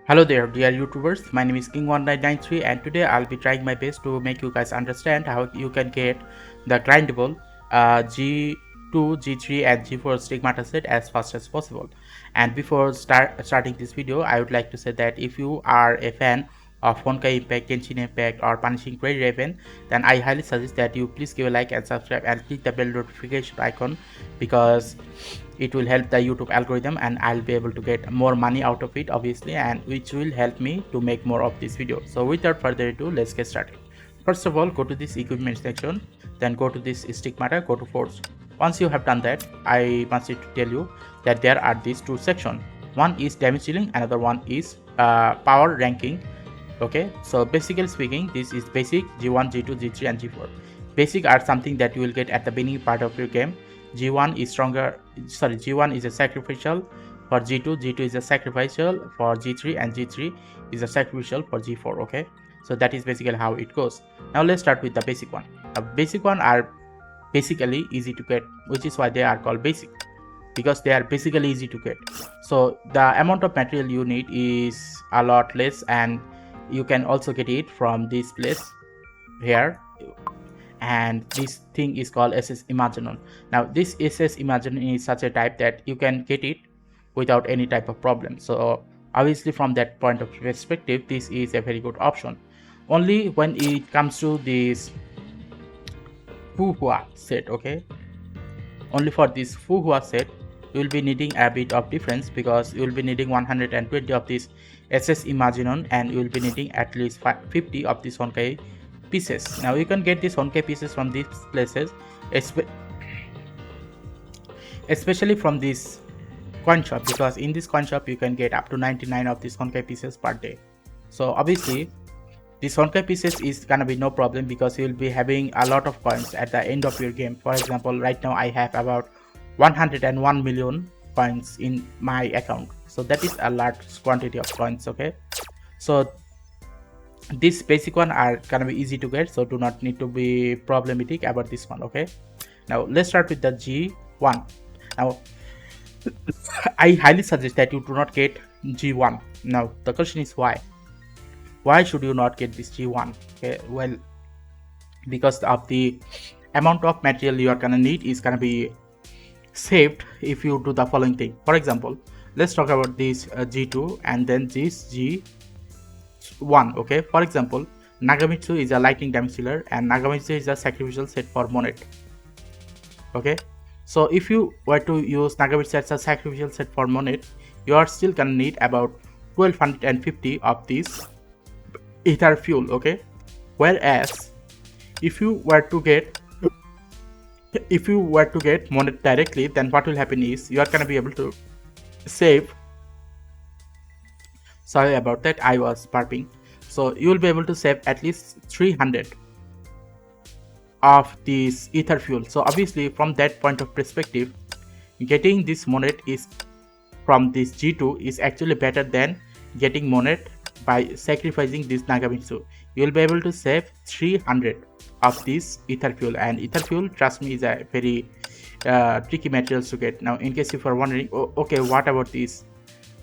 Hello there, dear YouTubers. My name is King1993, and today I'll be trying my best to make you guys understand how you can get the grindable G2, G3, and G4 stigmata set as fast as possible. And before starting this video, I would like to say that if you are a fan of Honkai Impact, Genshin Impact, or Punishing Prairie Raven, then I highly suggest that you please give a like and subscribe and click the bell notification icon, because it will help the YouTube algorithm and I'll be able to get more money out of it, obviously, and which will help me to make more of this video. So without further ado, let's get started. First of all, go to this equipment section, then go to this stigmata, go to force. Once you have done that, I must tell you that there are these two sections. One is damage dealing, another one is power ranking. Okay, so basically speaking, this is basic G1, G2, G3, and G4. Basic are something that you will get at the beginning part of your game. G1 is stronger, sorry, G1 is a sacrificial for G2, G2 is a sacrificial for G3, and G3 is a sacrificial for G4. Okay, so that is basically how it goes. Now let's start with the basic one. The basic one are basically easy to get, which is why they are called basic, because they are basically easy to get. So the amount of material you need is a lot less, and you can also get it from this place here, and this thing is called SS Imaginon. Now this SS Imaginon is such a type that you can get it without any type of problem. So obviously from that point of perspective, this is a very good option. Only when it comes to this Fuhua set, okay, only for this Fuhua set you will be needing a bit of difference, because you will be needing 120 of this SS Imaginon and you will be needing at least 50 of this Honkai pieces. Now you can get these Honkai pieces from these places, especially from this coin shop, because in this coin shop you can get up to 99 of these Honkai pieces per day. So obviously this Honkai pieces is gonna be no problem, because you will be having a lot of coins at the end of your game. For example, right now I have about 101 million coins in my account, so that is a large quantity of coins. Okay, so this basic one are gonna be easy to get, so do not need to be problematic about this one. Okay, now let's start with the G1. Now I highly suggest that you do not get G1. Now the question is why should you not get this G1? Okay, well, because of the amount of material you are gonna need is gonna be saved if you do the following thing. For example, let's talk about this G2 and then this G1. Okay, for example, Nagamitsu is a lightning damage dealer and Nagamitsu is a sacrificial set for Monet. Okay, so if you were to use Nagamitsu as a sacrificial set for Monet, you are still gonna need about 1250 of this ether fuel. Okay, whereas if you were to get Monet directly, then what will happen is you are gonna be able to save, sorry about that, I was burping. So you will be able to save at least 300 of this ether fuel. So obviously from that point of perspective, getting this Monet is from this G2 is actually better than getting Monet by sacrificing this Nagamitsu. You will be able to save 300 of this ether fuel, and ether fuel, trust me, is a very tricky materials to get. Now in case if you are wondering, oh, okay, what about this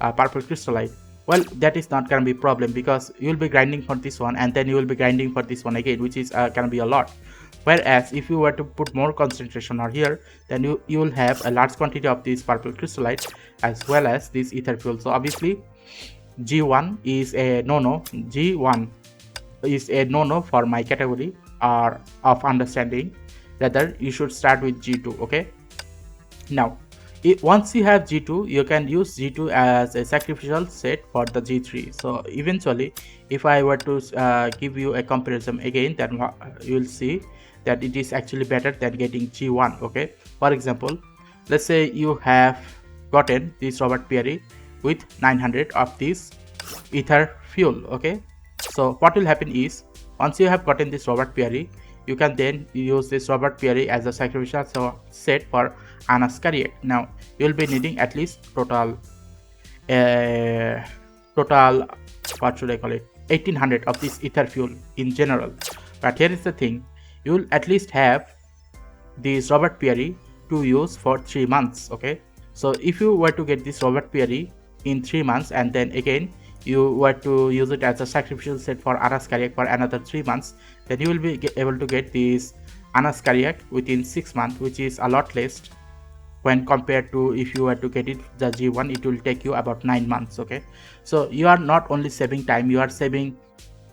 purple crystallite? Well, that is not gonna be a problem, because you will be grinding for this one and then you will be grinding for this one again, which is gonna be a lot. Whereas if you were to put more concentration on here, then you will have a large quantity of this purple crystallite as well as this ether fuel. So obviously G1 is a no-no. G1 is a no-no for my category or of understanding. Rather, you should start with G2. Okay, now once you have G2, you can use G2 as a sacrificial set for the G3. So eventually, if I were to give you a comparison again, then you will see that it is actually better than getting G1. Okay, for example, let's say you have gotten this Robert Peary with 900 of this ether fuel. Okay, so what will happen is, once you have gotten this Robert Peary, you can then use this Robert Peary as a sacrificial set for Anna's Chariot. Now you will be needing at least total what should I call it, 1800 of this ether fuel in general. But here is the thing, you will at least have this Robert Peary to use for 3 months. Okay, so if you were to get this Robert Peary in 3 months and then again you were to use it as a sacrificial set for Anas Cardiac for another 3 months, then you will be able to get this Anas Cardiac within 6 months, which is a lot less when compared to if you were to get it the G1, it will take you about 9 months. Okay, so you are not only saving time, you are saving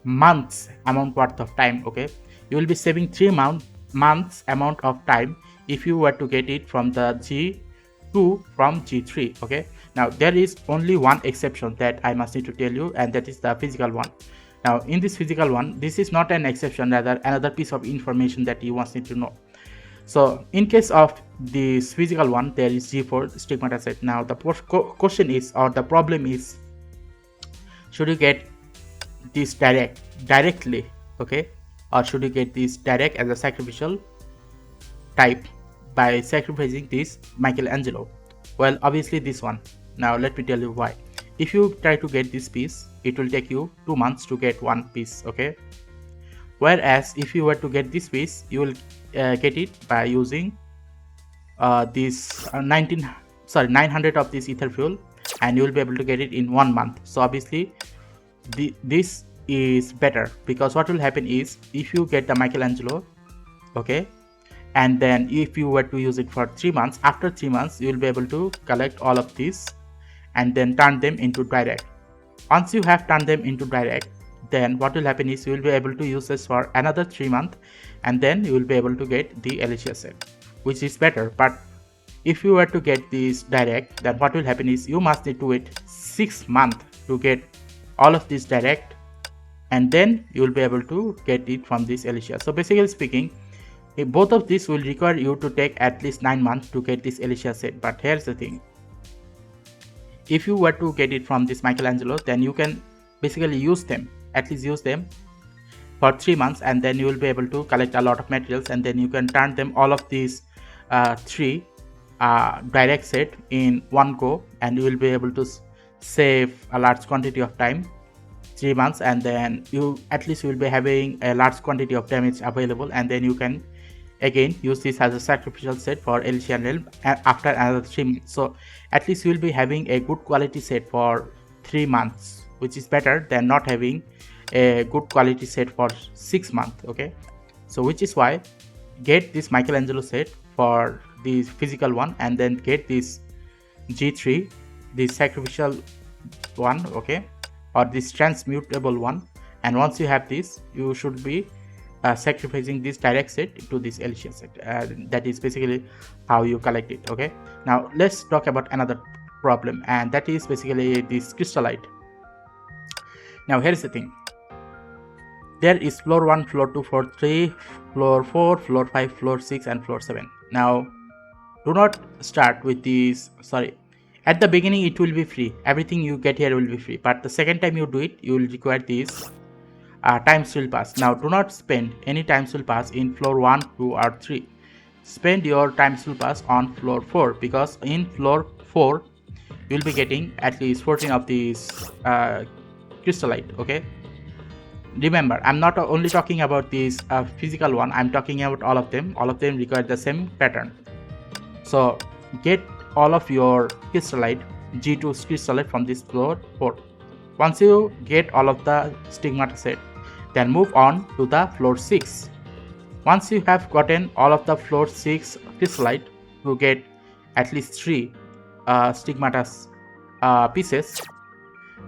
months amount worth of time. Okay, you will be saving 3 months amount of time if you were to get it from the G2 from G3. Okay, now there is only one exception that I must need to tell you, and that is the physical one. Now in this physical one, this is not an exception, rather another piece of information that you must need to know. So in case of this physical one, there is G4 stigmatized. Now the question is, or the problem is, should you get this directly, okay, or should you get this direct as a sacrificial type by sacrificing this Michelangelo? Well, obviously this one. Now let me tell you why. If you try to get this piece, it will take you 2 months to get one piece. Okay, whereas if you were to get this piece, you will get it by using this 900 of this ether fuel, and you will be able to get it in 1 month. So obviously this is better, because what will happen is, if you get the Michelangelo, okay, and then if you were to use it for 3 months, after 3 months you will be able to collect all of these and then turn them into direct. Once you have turned them into direct, then what will happen is you will be able to use this for another 3 months, and then you will be able to get the Alicia set, which is better. But if you were to get this direct, then what will happen is you must need to wait 6 months to get all of this direct, and then you will be able to get it from this Alicia. So basically speaking, both of these will require you to take at least 9 months to get this Alicia set. But here's the thing, if you were to get it from this Michelangelo, then you can basically use them, at least use them for 3 months, and then you will be able to collect a lot of materials, and then you can turn them all of these 3 direct set in one go, and you will be able to save a large quantity of time, 3 months, and then you will be having a large quantity of damage available, and then you can again use this as a sacrificial set for Elysian Realm after another 3 months. So at least you will be having a good quality set for 3 months, which is better than not having a good quality set for 6 months. Okay, so which is why get this Michelangelo set for the physical one, and then get this G3, the sacrificial one, okay, or this transmutable one. And once you have this, you should be sacrificing this direct set to this Alicia set. That is basically how you collect it. Okay, now let's talk about another problem, and that is basically this crystallite. Now here's the thing, there is floor 1, floor 2, floor 3, floor 4, floor 5, floor 6, and floor 7. Now do not start with these, at the beginning it will be free, everything you get here will be free, but the second time you do it, you will require this time skill pass. Now do not spend any time skill pass in floor 1, 2, or 3. Spend your time skill pass on floor 4, because in floor 4 you will be getting at least 14 of these crystallite. Okay, remember, I'm not only talking about this physical one, I'm talking about all of them require the same pattern. So get all of your crystallite, G2 crystallite, from this floor 4. Once you get all of the stigmata set, then move on to the floor 6. Once you have gotten all of the floor 6 crystallite, you get at least 3 stigmata pieces,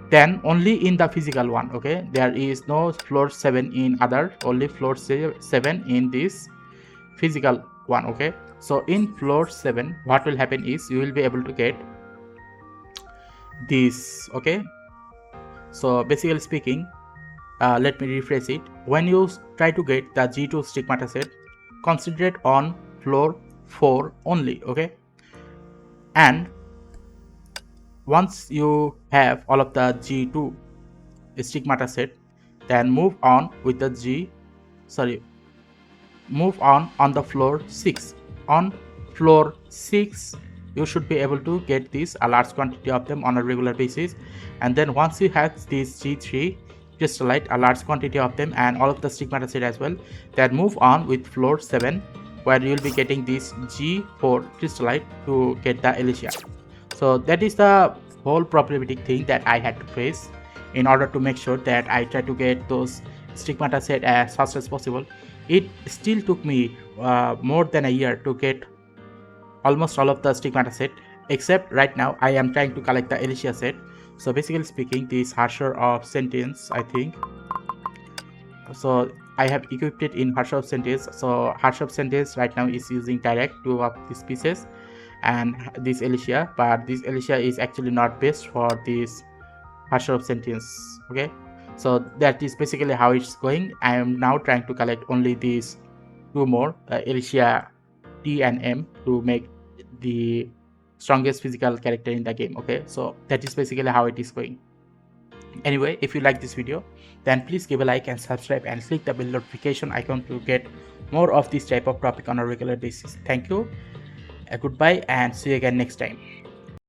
then only in the physical one. Okay, there is no floor 7 in other, only floor 7 in this physical one. Okay, so in floor 7 what will happen is you will be able to get this. Okay, so basically speaking, let me rephrase it. When you try to get the G2 stigmata set, concentrate on floor 4 only. Okay, and once you have all of the G2 stigmata set, then move on with the move on the floor 6. On floor 6 you should be able to get this a large quantity of them on a regular basis, and then once you have this G3 crystallite, a large quantity of them, and all of the stigmata set as well, then move on with floor 7, where you will be getting this G4 crystallite to get the Alicia. So that is the whole problematic thing that I had to face in order to make sure that I try to get those stigmata set as fast as possible. It still took me more than a year to get almost all of the stigmata set, except right now I am trying to collect the Alicia set. So basically speaking, this Harsher of Sentience, I think. So I have equipped it in Harsher of Sentience. So Harsher of Sentience right now is using direct 2 of these pieces and this Alicia, but this Alicia is actually not best for this Harsher of Sentience. Okay, so that is basically how it's going. I am now trying to collect only these 2 more, Alicia T and M, to make the strongest physical character in the game. Okay, so that is basically how it is going. Anyway, if you like this video, then please give a like and subscribe and click the bell notification icon to get more of this type of topic on a regular basis. Thank you, goodbye, and see you again next time.